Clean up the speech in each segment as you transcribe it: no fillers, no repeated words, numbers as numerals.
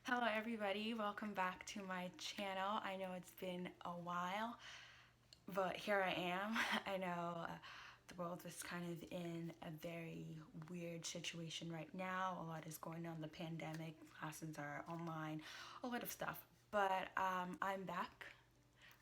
Hello everybody, welcome back to my channel. I know it's been a while, but here I am. I know the world is kind of in a very weird situation right now. A lot is going on, the pandemic, classes are online, a lot of stuff. But I'm back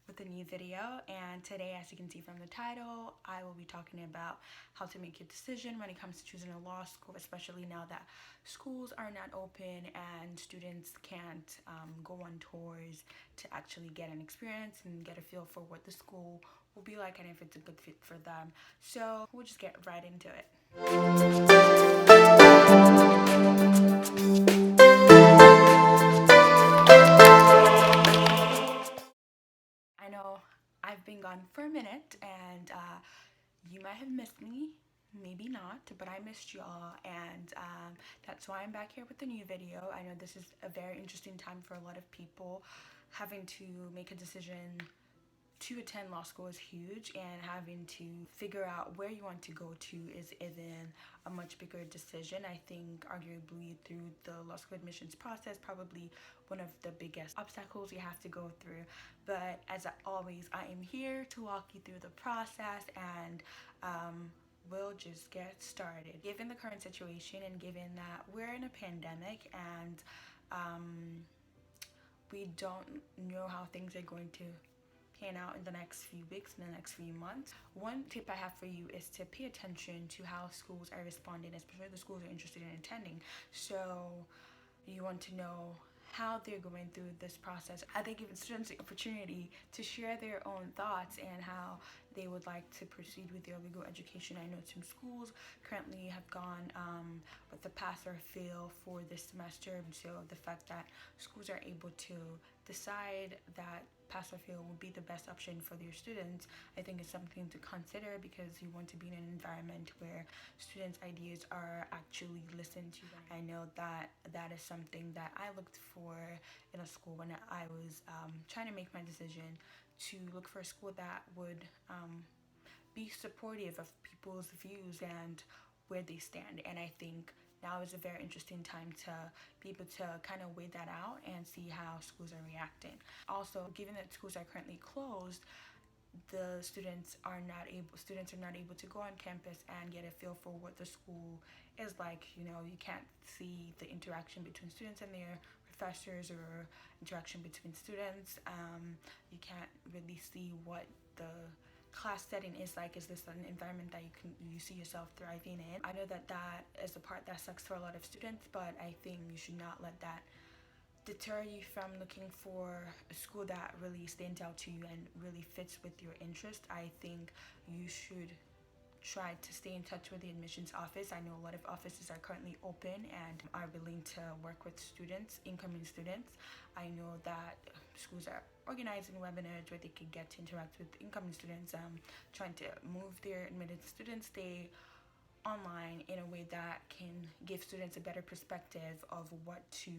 with a new video, and today, as you can see from the title, I will be talking about how to make a decision when it comes to choosing a law school, especially now that schools are not open and students can't go on tours to actually get an experience and get a feel for what the school will be like and if it's a good fit for them. So we'll just get right into it. I know I've been gone for a minute, and you might have missed me, maybe not, but I missed y'all, and that's why I'm back here with a new video. I know this is a very interesting time for a lot of people. Having to make a decision to attend law school is huge, and having to figure out where you want to go to is even a much bigger decision. I think arguably through the law school admissions process, probably one of the biggest obstacles you have to go through. But as always, I am here to walk you through the process, and we'll just get started. Given the current situation and given that we're in a pandemic and we don't know how things are going to pan out in the next few weeks, in the next few months. One tip I have for you is to pay attention to how schools are responding, especially the schools you're interested in attending. So you want to know how they're going through this process. Are they giving students the opportunity to share their own thoughts and how they would like to proceed with their legal education? I know some schools currently have gone with the pass or fail for this semester. So the fact that schools are able to decide that pass or fail will be the best option for their students, I think is something to consider, because you want to be in an environment where students' ideas are actually listened to. I know that that is something that I looked for in a school when I was trying to make my decision, to look for a school that would be supportive of people's views and where they stand. And I think now is a very interesting time to be able to kind of weigh that out and see how schools are reacting. Also, given that schools are currently closed, the students are not able to go on campus and get a feel for what the school is like. You can't see the interaction between students and their professors, or interaction between students. You can't really see what the class setting is like. Is this an environment that you see yourself thriving in? I know that that is the part that sucks for a lot of students, but I think you should not let that deter you from looking for a school that really stands out to you and really fits with your interest. I think you should try to stay in touch with the admissions office. I know a lot of offices are currently open and are willing to work with students, incoming students. I know that schools are organizing webinars where they can get to interact with incoming students, trying to move their admitted students stay online in a way that can give students a better perspective of what to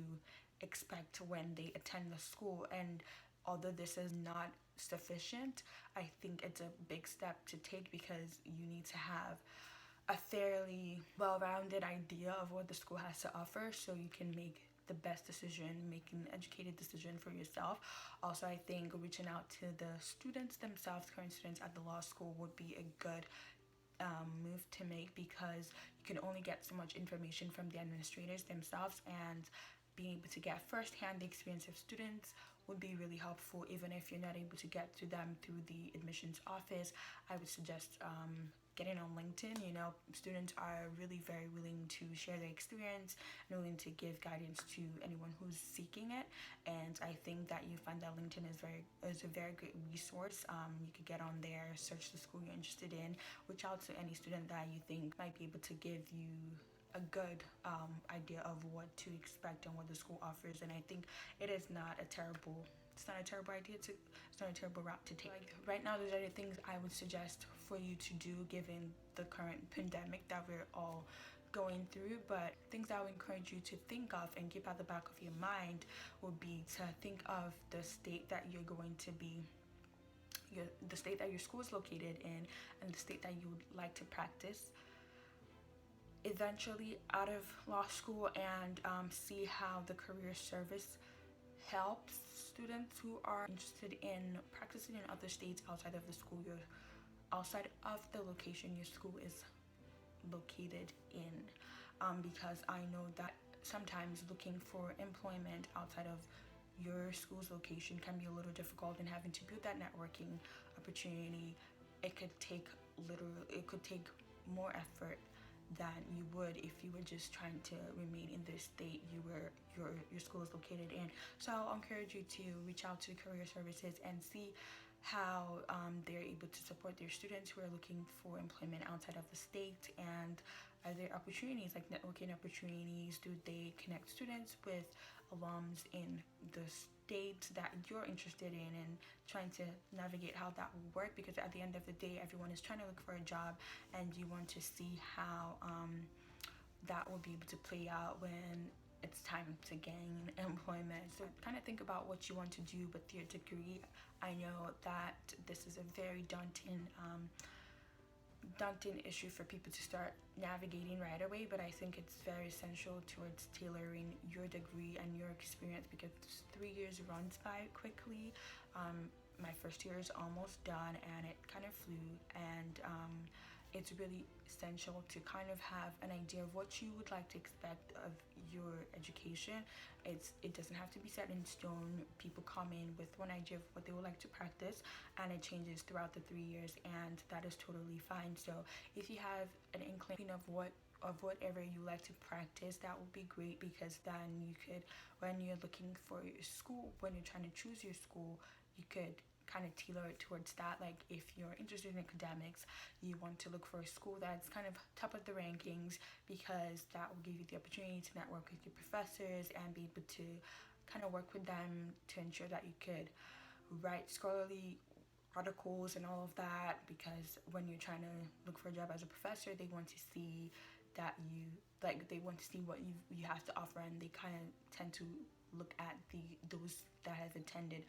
expect when they attend the school. And although this is not sufficient, I think it's a big step to take, because you need to have a fairly well-rounded idea of what the school has to offer so you can make the best decision, making an educated decision for yourself. Also, I think reaching out to the students themselves, current students at the law school, would be a good move to make, because you can only get so much information from the administrators themselves, and being able to get firsthand the experience of students would be really helpful. Even if you're not able to get to them through the admissions office, I would suggest getting on LinkedIn. Students are really very willing to share their experience and willing to give guidance to anyone who's seeking it. And I think that you find that LinkedIn is a very great resource. You could get on there, search the school you're interested in, reach out to any student that you think might be able to give you a good idea of what to expect and what the school offers. And I think it is not a terrible it's not a terrible idea to it's not a terrible route to take. Like right now, those are the things I would suggest for you to do given the current pandemic that we're all going through. But things I would encourage you to think of and keep at the back of your mind would be to think of the state that you're going to be the state that your school is located in, and the state that you would like to practice. eventually out of law school and see how the career service helps students who are interested in practicing in other states outside of the school year, outside of the location your school is located in, because I know that sometimes looking for employment outside of your school's location can be a little difficult, and having to build that networking opportunity, it could take more effort than you would if you were just trying to remain in the state your school is located in. So I'll encourage you to reach out to career services and see how they're able to support their students who are looking for employment outside of the state, and are there opportunities like networking opportunities? Do they connect students with alums in the state that you're interested in, and trying to navigate how that will work? Because at the end of the day, everyone is trying to look for a job, and you want to see how that will be able to play out when it's time to gain employment. So kind of think about what you want to do with your degree. I know that this is a very daunting issue for people to start navigating right away, but I think it's very essential towards tailoring your degree and your experience, because 3 years runs by quickly. My first year is almost done and it kind of flew, and it's really essential to kind of have an idea of what you would like to expect of your education. It doesn't have to be set in stone. People come in with one idea of what they would like to practice, and it changes throughout the 3 years, and that is totally fine. So if you have an inkling of whatever you like to practice, that would be great, because then you could, when you're looking for your school, when you're trying to choose your school, you could kind of tailor it towards that. Like if you're interested in academics, you want to look for a school that's kind of top of the rankings, because that will give you the opportunity to network with your professors and be able to kind of work with them to ensure that you could write scholarly articles and all of that. Because when you're trying to look for a job as a professor, they want to see that they want to see what you have to offer, and they kind of tend to look at those that have attended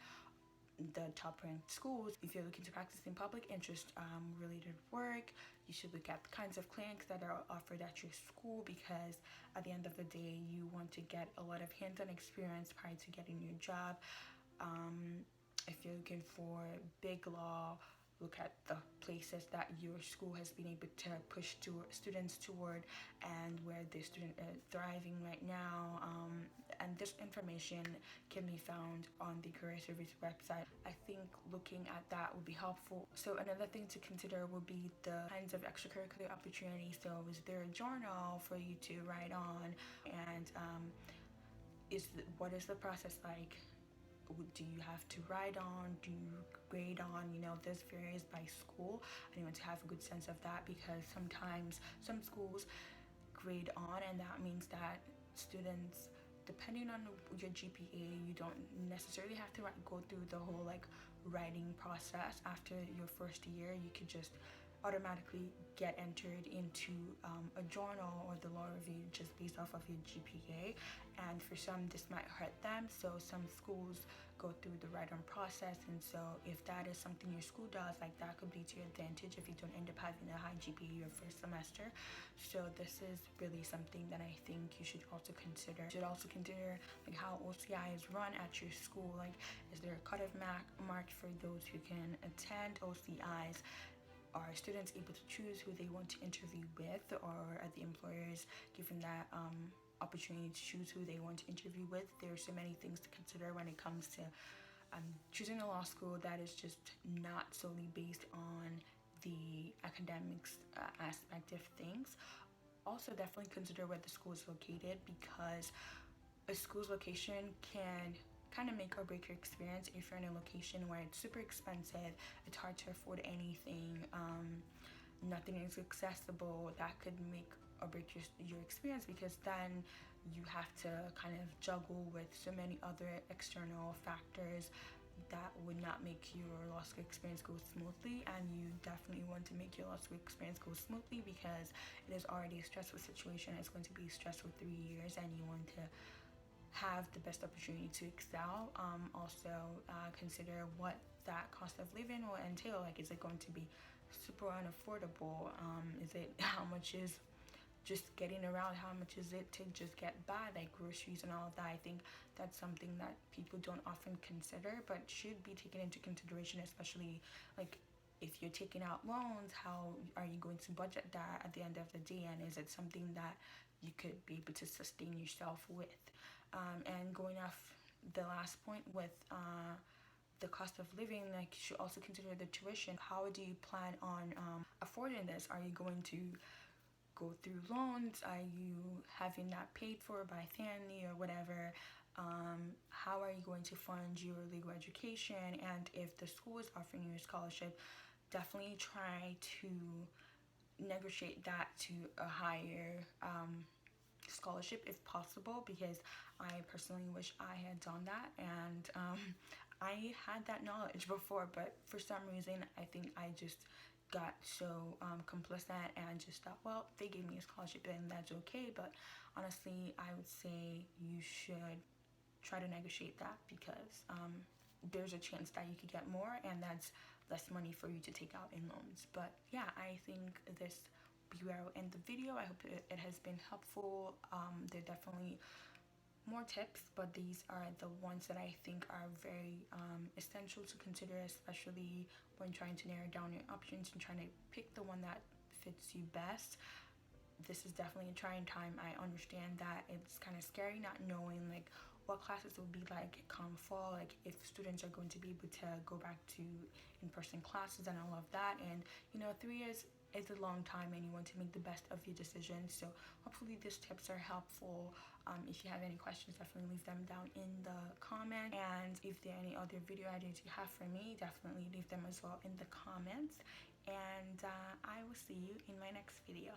the top ranked schools. If you're looking to practice in public interest related work, you should look at the kinds of clinics that are offered at your school, because at the end of the day, you want to get a lot of hands-on experience prior to getting your job. If you're looking for big law, look at the places that your school has been able to push students toward, and where the student is thriving right now. And this information can be found on the career service website. I think looking at that would be helpful. So another thing to consider would be the kinds of extracurricular opportunities. So is there a journal for you to write on? And what is the process like? Do you have to write on? Do you grade on? This varies by school, and you want to have a good sense of that, because sometimes some schools grade on, and that means that students, depending on your GPA, you don't necessarily have to go through the whole writing process. After your first year, you could just automatically get entered into a journal or the law review just based off of your GPA. And for some, this might hurt them, so some schools go through the write-on process. And so if that is something your school does, that could be to your advantage if you don't end up having a high GPA your first semester. So this is really something that I think you should also consider. You should also consider how OCI is run at your school. Is there a cutoff mark for those who can attend OCIs? Are students able to choose who they want to interview with, or are the employers given that opportunity to choose who they want to interview with? There are so many things to consider when it comes to choosing a law school that is just not solely based on the academics aspect of things. Also, definitely consider where the school is located, because a school's location can kind of make or break your experience. If you're in a location where it's super expensive, it's hard to afford anything, nothing is accessible, that could make or break your experience, because then you have to kind of juggle with so many other external factors that would not make your law school experience go smoothly. And you definitely want to make your law school experience go smoothly, because it is already a stressful situation. It's going to be a stressful 3 years, and you want to have the best opportunity to excel. Also, consider what that cost of living will entail. Is it going to be super unaffordable? How much is just getting around, how much is it to just get by, like groceries and all of that. I think that's something that people don't often consider, but should be taken into consideration, especially like if you're taking out loans, how are you going to budget that at the end of the day, and is it something that you could be able to sustain yourself with? And going off the last point with the cost of living, like you should also consider the tuition. How do you plan on affording this? Are you going to go through loans? Are you having that paid for by family or whatever? How are you going to fund your legal education? And if the school is offering you a scholarship, definitely try to negotiate that to a higher scholarship if possible, because I personally wish I had done that, and I had that knowledge before, but for some reason I think I just got so complicit and just thought, well, they gave me a scholarship and that's okay. But honestly, I would say you should try to negotiate that, because there's a chance that you could get more, and that's less money for you to take out in loans. But yeah, I think this be where I'll end the video. I hope it has been helpful. There are definitely more tips, but these are the ones that I think are very essential to consider, especially when trying to narrow down your options and trying to pick the one that fits you best. This is definitely a trying time. I understand that it's kind of scary not knowing like what classes will be like come fall, like if students are going to be able to go back to in-person classes and all of that. And 3 years is a long time, and you want to make the best of your decision. So hopefully these tips are helpful. If you have any questions, definitely leave them down in the comment, and if there are any other video ideas you have for me, definitely leave them as well in the comments. And I will see you in my next video.